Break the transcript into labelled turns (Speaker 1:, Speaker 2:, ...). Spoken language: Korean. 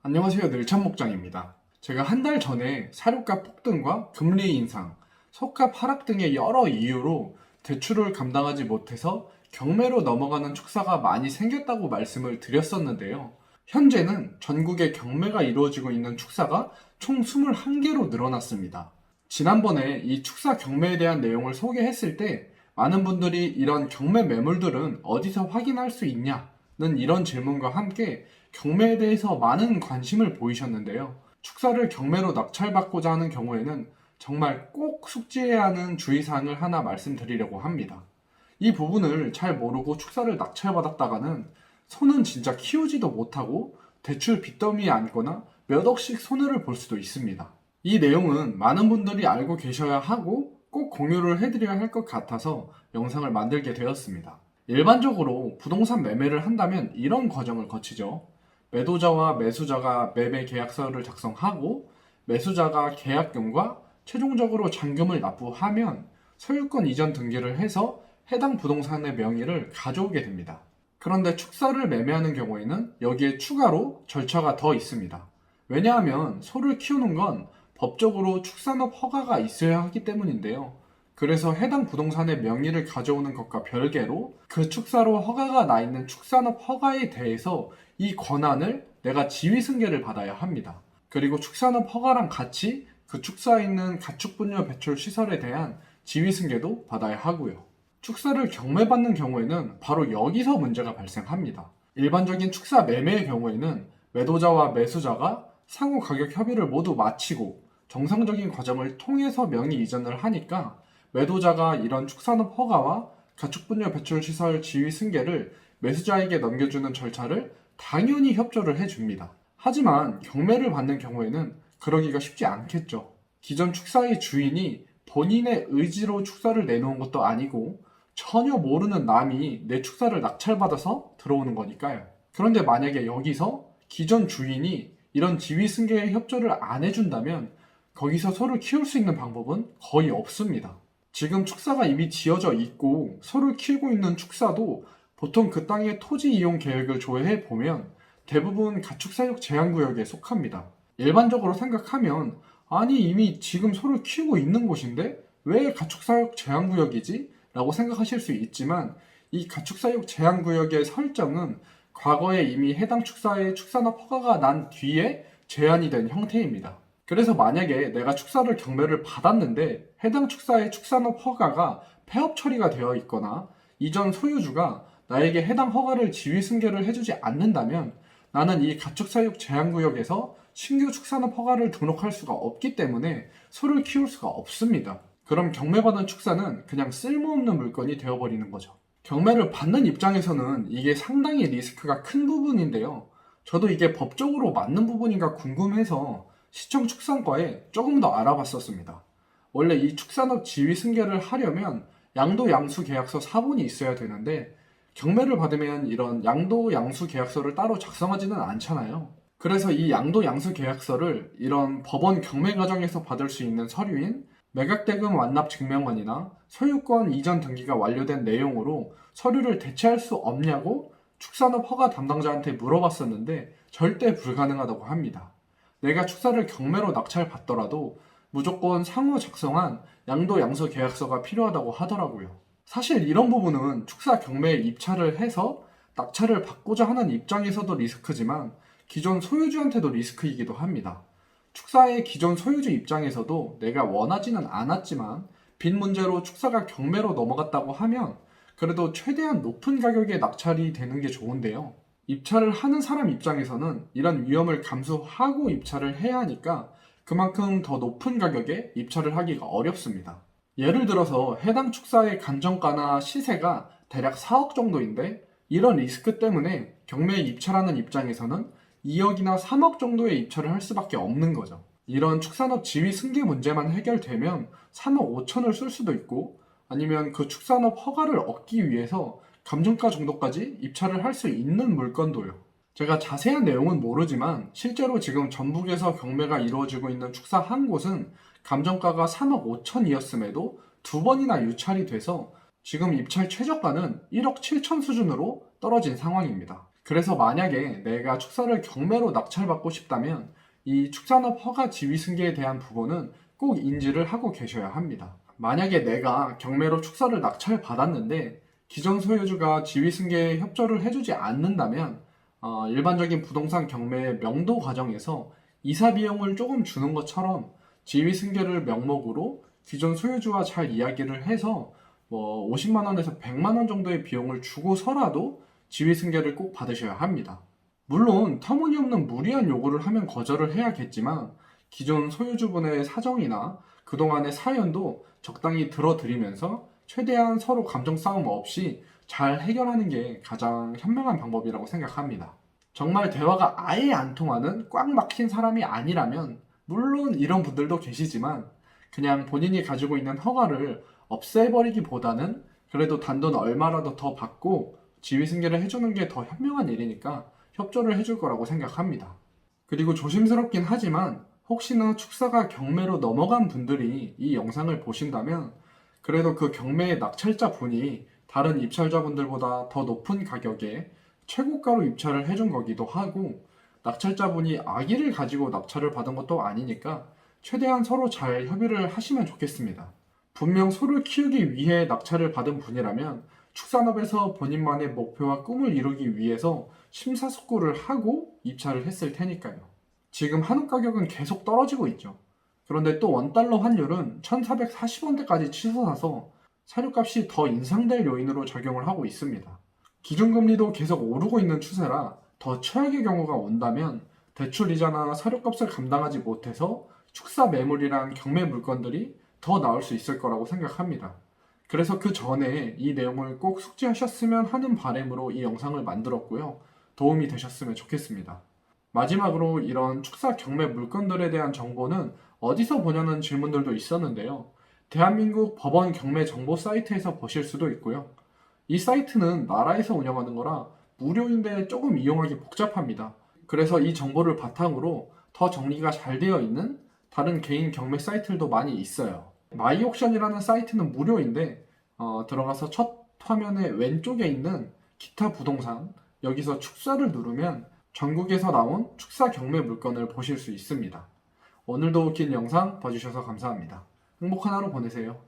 Speaker 1: 안녕하세요. 늘참목장입니다. 제가 한 달 전에 사료값 폭등과 금리 인상, 속값 하락 등의 여러 이유로 대출을 감당하지 못해서 경매로 넘어가는 축사가 많이 생겼다고 말씀을 드렸었는데요. 현재는 전국에 경매가 이루어지고 있는 축사가 총 21개로 늘어났습니다. 지난번에 이 축사 경매에 대한 내용을 소개했을 때 많은 분들이 이런 경매 매물들은 어디서 확인할 수 있냐는 이런 질문과 함께 경매에 대해서 많은 관심을 보이셨는데요. 축사를 경매로 낙찰받고자 하는 경우에는 정말 꼭 숙지해야 하는 주의사항을 하나 말씀드리려고 합니다. 이 부분을 잘 모르고 축사를 낙찰받았다가는 손은 진짜 키우지도 못하고 대출 빚더미에 앉거나 몇 억씩 손해를 볼 수도 있습니다. 이 내용은 많은 분들이 알고 계셔야 하고 꼭 공유를 해드려야 할 것 같아서 영상을 만들게 되었습니다. 일반적으로 부동산 매매를 한다면 이런 과정을 거치죠. 매도자와 매수자가 매매 계약서를 작성하고 매수자가 계약금과 최종적으로 잔금을 납부하면 소유권 이전 등기를 해서 해당 부동산의 명의를 가져오게 됩니다. 그런데 축사를 매매하는 경우에는 여기에 추가로 절차가 더 있습니다. 왜냐하면 소를 키우는 건 법적으로 축산업 허가가 있어야 하기 때문인데요. 그래서 해당 부동산의 명의를 가져오는 것과 별개로 그 축사로 허가가 나 있는 축산업 허가에 대해서 이 권한을 내가 지위승계를 받아야 합니다. 그리고 축산업 허가랑 같이 그 축사에 있는 가축분뇨 배출 시설에 대한 지위승계도 받아야 하고요. 축사를 경매받는 경우에는 바로 여기서 문제가 발생합니다. 일반적인 축사 매매의 경우에는 매도자와 매수자가 상호 가격 협의를 모두 마치고 정상적인 과정을 통해서 명의 이전을 하니까 매도자가 이런 축산업 허가와 가축분뇨 배출 시설 지위 승계를 매수자에게 넘겨주는 절차를 당연히 협조를 해줍니다. 하지만 경매를 받는 경우에는 그러기가 쉽지 않겠죠. 기존 축사의 주인이 본인의 의지로 축사를 내놓은 것도 아니고 전혀 모르는 남이 내 축사를 낙찰받아서 들어오는 거니까요. 그런데 만약에 여기서 기존 주인이 이런 지위 승계에 협조를 안 해준다면 거기서 소를 키울 수 있는 방법은 거의 없습니다. 지금 축사가 이미 지어져 있고 소를 키우고 있는 축사도 보통 그 땅의 토지 이용 계획을 조회해 보면 대부분 가축사육 제한구역에 속합니다. 일반적으로 생각하면 아니 이미 지금 소를 키우고 있는 곳인데 왜 가축사육 제한구역이지? 라고 생각하실 수 있지만 이 가축사육 제한구역의 설정은 과거에 이미 해당 축사의 축산업 허가가 난 뒤에 제한이 된 형태입니다. 그래서 만약에 내가 축사를 경매를 받았는데 해당 축사의 축산업 허가가 폐업 처리가 되어 있거나 이전 소유주가 나에게 해당 허가를 지위 승계를 해주지 않는다면 나는 이 가축사육 제한구역에서 신규 축산업 허가를 등록할 수가 없기 때문에 소를 키울 수가 없습니다. 그럼 경매받은 축사는 그냥 쓸모없는 물건이 되어버리는 거죠. 경매를 받는 입장에서는 이게 상당히 리스크가 큰 부분인데요. 저도 이게 법적으로 맞는 부분인가 궁금해서 시청 축산과에 조금 더 알아봤었습니다. 원래 이 축산업 지위 승계를 하려면 양도 양수 계약서 사본이 있어야 되는데 경매를 받으면 이런 양도 양수 계약서를 따로 작성하지는 않잖아요. 그래서 이 양도 양수 계약서를 이런 법원 경매 과정에서 받을 수 있는 서류인 매각대금 완납 증명원이나 소유권 이전 등기가 완료된 내용으로 서류를 대체할 수 없냐고 축산업 허가 담당자한테 물어봤었는데 절대 불가능하다고 합니다. 내가 축사를 경매로 낙찰받더라도 무조건 상호 작성한 양도 양수 계약서가 필요하다고 하더라고요. 사실 이런 부분은 축사 경매에 입찰을 해서 낙찰을 받고자 하는 입장에서도 리스크지만 기존 소유주한테도 리스크이기도 합니다. 축사의 기존 소유주 입장에서도 내가 원하지는 않았지만 빚 문제로 축사가 경매로 넘어갔다고 하면 그래도 최대한 높은 가격에 낙찰이 되는 게 좋은데요. 입찰을 하는 사람 입장에서는 이런 위험을 감수하고 입찰을 해야 하니까 그만큼 더 높은 가격에 입찰을 하기가 어렵습니다. 예를 들어서 해당 축사의 간정가나 시세가 대략 4억 정도인데 이런 리스크 때문에 경매에 입찰하는 입장에서는 2억이나 3억 정도의 입찰을 할 수밖에 없는 거죠. 이런 축산업 지위 승계 문제만 해결되면 3억 5천을 쓸 수도 있고 아니면 그 축산업 허가를 얻기 위해서 감정가 정도까지 입찰을 할 수 있는 물건도요. 제가 자세한 내용은 모르지만 실제로 지금 전북에서 경매가 이루어지고 있는 축사 한 곳은 감정가가 3억 5천이었음에도 두 번이나 유찰이 돼서 지금 입찰 최저가는 1억 7천 수준으로 떨어진 상황입니다. 그래서 만약에 내가 축사를 경매로 낙찰받고 싶다면 이 축산업 허가 지위 승계에 대한 부분은 꼭 인지를 하고 계셔야 합니다. 만약에 내가 경매로 축사를 낙찰받았는데 기존 소유주가 지위 승계에 협조를 해주지 않는다면 일반적인 부동산 경매의 명도 과정에서 이사 비용을 조금 주는 것처럼 지위 승계를 명목으로 기존 소유주와 잘 이야기를 해서 뭐 50만 원에서 100만 원 정도의 비용을 주고서라도 지위 승계를 꼭 받으셔야 합니다. 물론 터무니없는 무리한 요구를 하면 거절을 해야겠지만 기존 소유주분의 사정이나 그동안의 사연도 적당히 들어드리면서 최대한 서로 감정 싸움 없이 잘 해결하는 게 가장 현명한 방법이라고 생각합니다. 정말 대화가 아예 안 통하는 꽉 막힌 사람이 아니라면 물론 이런 분들도 계시지만 그냥 본인이 가지고 있는 허가를 없애버리기보다는 그래도 단돈 얼마라도 더 받고 지위승계를 해주는 게 더 현명한 일이니까 협조를 해줄 거라고 생각합니다. 그리고 조심스럽긴 하지만 혹시나 축사가 경매로 넘어간 분들이 이 영상을 보신다면 그래도 그 경매의 낙찰자 분이 다른 입찰자분들보다 더 높은 가격에 최고가로 입찰을 해준 거기도 하고 낙찰자 분이 악의를 가지고 낙찰을 받은 것도 아니니까 최대한 서로 잘 협의를 하시면 좋겠습니다. 분명 소를 키우기 위해 낙찰을 받은 분이라면 축산업에서 본인만의 목표와 꿈을 이루기 위해서 심사숙고를 하고 입찰을 했을 테니까요. 지금 한우 가격은 계속 떨어지고 있죠. 그런데 또 원달러 환율은 1440원대까지 치솟아서 사료값이 더 인상될 요인으로 작용을 하고 있습니다. 기준금리도 계속 오르고 있는 추세라 더 최악의 경우가 온다면 대출이자나 사료값을 감당하지 못해서 축사 매물이란 경매 물건들이 더 나올 수 있을 거라고 생각합니다. 그래서 그 전에 이 내용을 꼭 숙지하셨으면 하는 바람으로 이 영상을 만들었고요. 도움이 되셨으면 좋겠습니다. 마지막으로 이런 축사 경매 물건들에 대한 정보는 어디서 보냐는 질문들도 있었는데요. 대한민국 법원 경매 정보 사이트에서 보실 수도 있고요. 이 사이트는 나라에서 운영하는 거라 무료인데 조금 이용하기 복잡합니다. 그래서 이 정보를 바탕으로 더 정리가 잘 되어 있는 다른 개인 경매 사이트들도 많이 있어요. 마이옥션이라는 사이트는 무료인데 들어가서 첫 화면의 왼쪽에 있는 기타 부동산 여기서 축사를 누르면 전국에서 나온 축사 경매 물건을 보실 수 있습니다. 오늘도 긴 영상 봐주셔서 감사합니다. 행복한 하루 보내세요.